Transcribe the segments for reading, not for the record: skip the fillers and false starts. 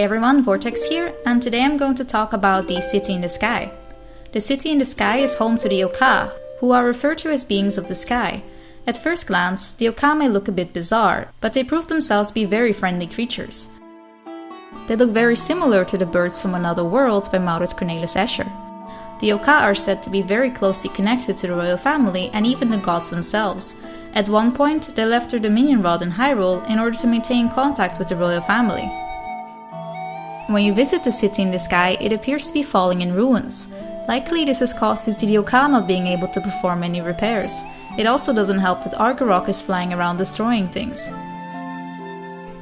Hey everyone, Vortex here, and today I'm going to talk about the City in the Sky. The City in the Sky is home to the Oocca, who are referred to as beings of the sky. At first glance, the Oocca may look a bit bizarre, but they prove themselves to be very friendly creatures. They look very similar to the birds from another world by Maurits Cornelis Escher. The Oocca are said to be very closely connected to the royal family and even the gods themselves. At one point, they left their dominion rod in Hyrule in order to maintain contact with the royal family. When you visit the City in the Sky, it appears to be falling in ruins. Likely this is caused due to the Oocca not being able to perform any repairs. It also doesn't help that Argarok is flying around destroying things.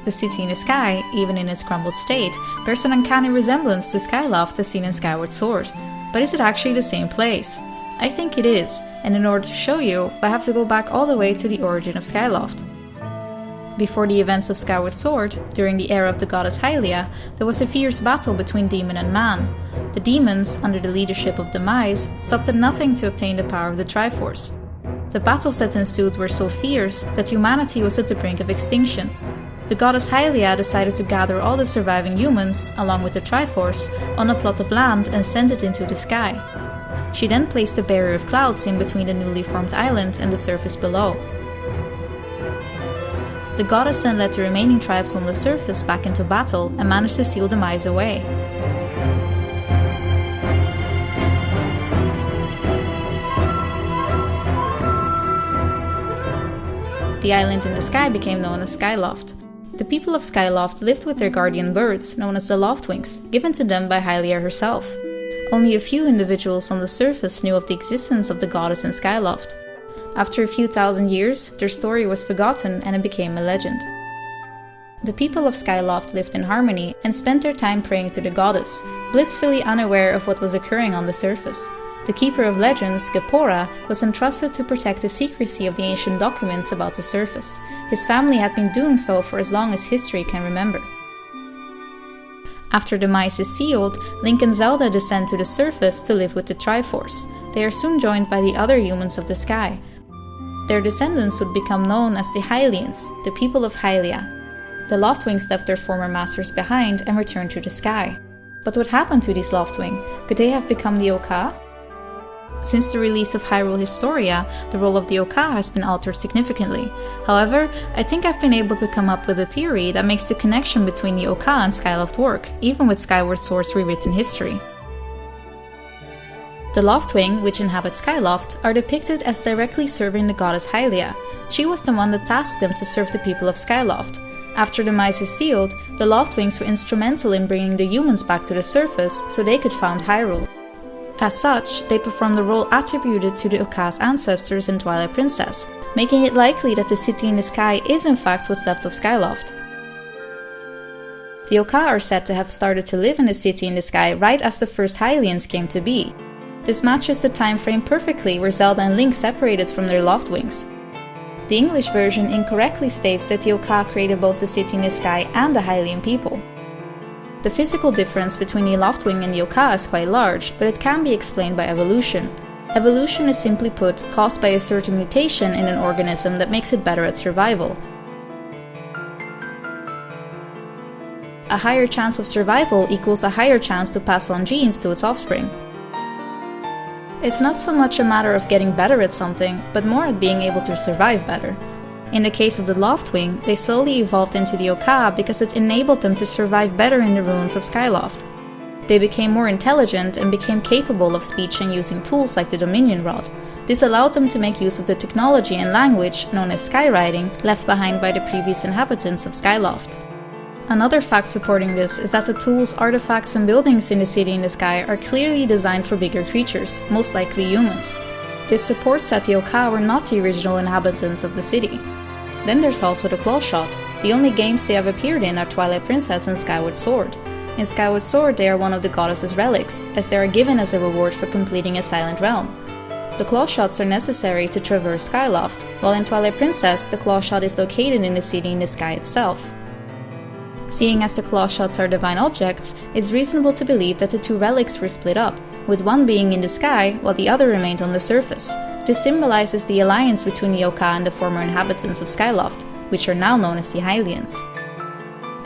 The City in the Sky, even in its crumbled state, bears an uncanny resemblance to Skyloft as seen in Skyward Sword. But is it actually the same place? I think it is, and in order to show you, I have to go back all the way to the origin of Skyloft. Before the events of Skyward Sword, during the era of the goddess Hylia, there was a fierce battle between demon and man. The demons, under the leadership of Demise, stopped at nothing to obtain the power of the Triforce. The battles that ensued were so fierce that humanity was at the brink of extinction. The goddess Hylia decided to gather all the surviving humans, along with the Triforce, on a plot of land and send it into the sky. She then placed a barrier of clouds in between the newly formed island and the surface below. The goddess then led the remaining tribes on the surface back into battle and managed to seal Demise away. The island in the sky became known as Skyloft. The people of Skyloft lived with their guardian birds, known as the Loftwings, given to them by Hylia herself. Only a few individuals on the surface knew of the existence of the goddess in Skyloft. After a few thousand years, their story was forgotten and it became a legend. The people of Skyloft lived in harmony and spent their time praying to the goddess, blissfully unaware of what was occurring on the surface. The Keeper of Legends, Gapora, was entrusted to protect the secrecy of the ancient documents about the surface. His family had been doing so for as long as history can remember. After Demise is sealed, Link and Zelda descend to the surface to live with the Triforce. They are soon joined by the other humans of the sky. Their descendants would become known as the Hylians, the people of Hylia. The Loftwings left their former masters behind and returned to the sky. But what happened to these Loftwing? Could they have become the Oocca? Since the release of Hyrule Historia, the role of the Oocca has been altered significantly. However, I think I've been able to come up with a theory that makes the connection between the Oocca and Skyloft work, even with Skyward Sword's rewritten history. The Loftwing, which inhabit Skyloft, are depicted as directly serving the goddess Hylia. She was the one that tasked them to serve the people of Skyloft. After Demise is sealed, the Loftwings were instrumental in bringing the humans back to the surface so they could found Hyrule. As such, they perform the role attributed to the Oocca's ancestors in Twilight Princess, making it likely that the City in the Sky is in fact what's left of Skyloft. The Oocca are said to have started to live in the City in the Sky right as the first Hylians came to be. This matches the time frame perfectly where Zelda and Link separated from their Loftwings. The English version incorrectly states that the Oocca created both the City in the Sky and the Hylian people. The physical difference between the Loftwing and the Oocca is quite large, but it can be explained by evolution. Evolution is simply put caused by a certain mutation in an organism that makes it better at survival. A higher chance of survival equals a higher chance to pass on genes to its offspring. It's not so much a matter of getting better at something, but more at being able to survive better. In the case of the Loftwing, they slowly evolved into the Oocca because it enabled them to survive better in the ruins of Skyloft. They became more intelligent and became capable of speech and using tools like the Dominion Rod. This allowed them to make use of the technology and language, known as skywriting, left behind by the previous inhabitants of Skyloft. Another fact supporting this is that the tools, artifacts and buildings in the City in the Sky are clearly designed for bigger creatures, most likely humans. This supports that the Oocca were not the original inhabitants of the city. Then there's also the Clawshot. The only games they have appeared in are Twilight Princess and Skyward Sword. In Skyward Sword they are one of the goddess's relics, as they are given as a reward for completing a silent realm. The Clawshots are necessary to traverse Skyloft, while in Twilight Princess the Clawshot is located in the City in the Sky itself. Seeing as the Clawshots are divine objects, it's reasonable to believe that the two relics were split up, with one being in the sky while the other remained on the surface. This symbolizes the alliance between the Oocca and the former inhabitants of Skyloft, which are now known as the Hylians.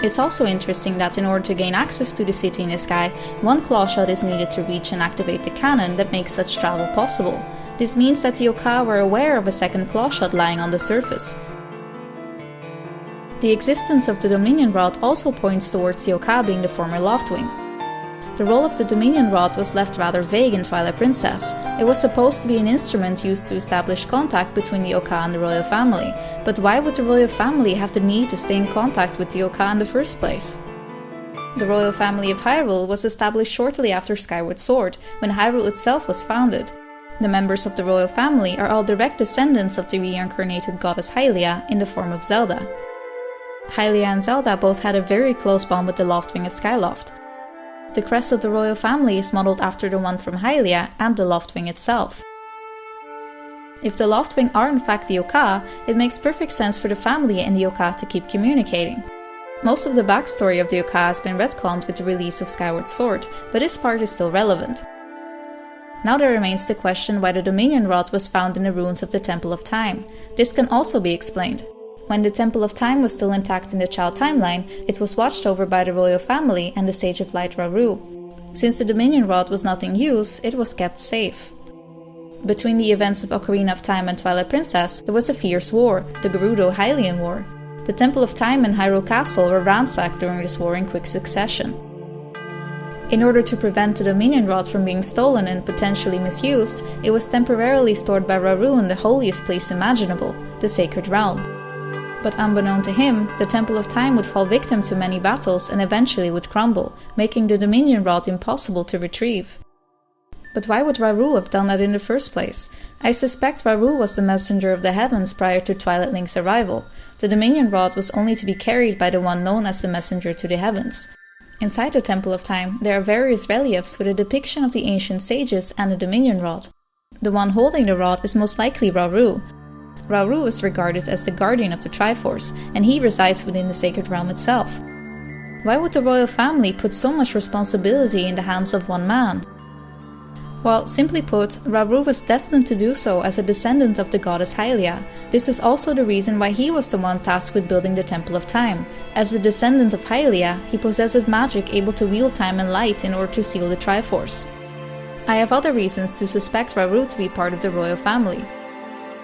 It's also interesting that in order to gain access to the city in the sky, one claw shot is needed to reach and activate the cannon that makes such travel possible. This means that the Oocca were aware of a second claw shot lying on the surface. The existence of the Dominion Rod also points towards the Oocca being the former Loftwing. The role of the Dominion Rod was left rather vague in Twilight Princess. It was supposed to be an instrument used to establish contact between the Oocca and the royal family, but why would the royal family have the need to stay in contact with the Oocca in the first place? The royal family of Hyrule was established shortly after Skyward Sword, when Hyrule itself was founded. The members of the royal family are all direct descendants of the reincarnated goddess Hylia in the form of Zelda. Hylia and Zelda both had a very close bond with the Loftwing of Skyloft. The crest of the royal family is modeled after the one from Hylia and the Loftwing itself. If the Loftwing are in fact the Oocca, it makes perfect sense for the family and the Oocca to keep communicating. Most of the backstory of the Oocca has been retconned with the release of Skyward Sword, but this part is still relevant. Now there remains the question why the Dominion Rod was found in the ruins of the Temple of Time. This can also be explained. When the Temple of Time was still intact in the Child Timeline, it was watched over by the royal family and the Sage of Light Rauru. Since the Dominion Rod was not in use, it was kept safe. Between the events of Ocarina of Time and Twilight Princess, there was a fierce war, the Gerudo-Hylian War. The Temple of Time and Hyrule Castle were ransacked during this war in quick succession. In order to prevent the Dominion Rod from being stolen and potentially misused, it was temporarily stored by Rauru in the holiest place imaginable, the Sacred Realm. But unbeknown to him, the Temple of Time would fall victim to many battles and eventually would crumble, making the Dominion Rod impossible to retrieve. But why would Rauru have done that in the first place? I suspect Rauru was the messenger of the heavens prior to Twilight Link's arrival. The Dominion Rod was only to be carried by the one known as the messenger to the heavens. Inside the Temple of Time, there are various reliefs with a depiction of the ancient sages and the Dominion Rod. The one holding the rod is most likely Rauru. Rauru is regarded as the guardian of the Triforce, and he resides within the Sacred Realm itself. Why would the royal family put so much responsibility in the hands of one man? Well, simply put, Rauru was destined to do so as a descendant of the goddess Hylia. This is also the reason why he was the one tasked with building the Temple of Time. As a descendant of Hylia, he possesses magic able to wield time and light in order to seal the Triforce. I have other reasons to suspect Rauru to be part of the royal family.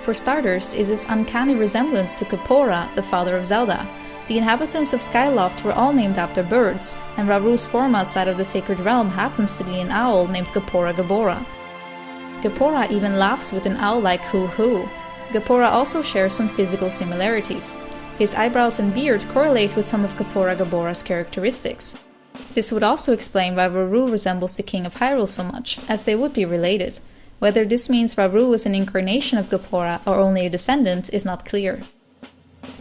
For starters, is his uncanny resemblance to Gapora, the father of Zelda. The inhabitants of Skyloft were all named after birds, and Rauru's form outside of the Sacred Realm happens to be an owl named Gapora Gabora. Gapora even laughs with an owl-like hoo-hoo. Gapora also shares some physical similarities. His eyebrows and beard correlate with some of Gapora Gabora's characteristics. This would also explain why Rauru resembles the King of Hyrule so much, as they would be related. Whether this means Rauru is an incarnation of Gapora or only a descendant is not clear.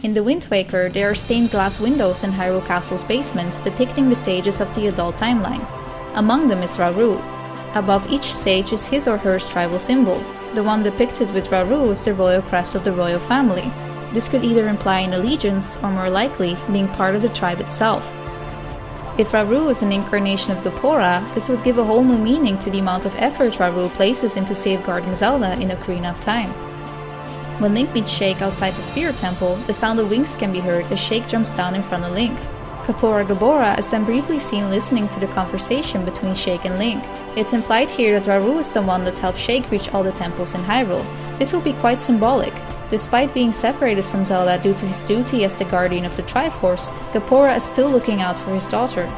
In The Wind Waker, there are stained glass windows in Hyrule Castle's basement depicting the sages of the adult timeline. Among them is Rauru. Above each sage is his or her tribal symbol. The one depicted with Rauru is the royal crest of the royal family. This could either imply an allegiance or, more likely, being part of the tribe itself. If Rauru is an incarnation of Gapora, this would give a whole new meaning to the amount of effort Rauru places into safeguarding Zelda in Ocarina of Time. When Link meets Sheik outside the Spirit Temple, the sound of wings can be heard as Sheik jumps down in front of Link. Gapora Gabora is then briefly seen listening to the conversation between Sheik and Link. It's implied here that Rauru is the one that helped Sheik reach all the temples in Hyrule. This will be quite symbolic. Despite being separated from Zelda due to his duty as the guardian of the Triforce, Gapora is still looking out for his daughter.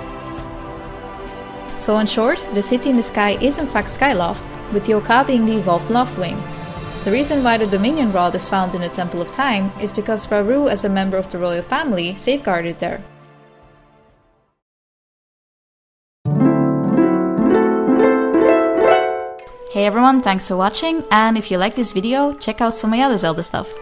So in short, the city in the sky is in fact Skyloft, with the Oocca being the evolved Loftwing. The reason why the Dominion Rod is found in the Temple of Time is because Rauru, as a member of the royal family, safeguarded there. Hey everyone, thanks for watching, and if you like this video, check out some of my other Zelda stuff.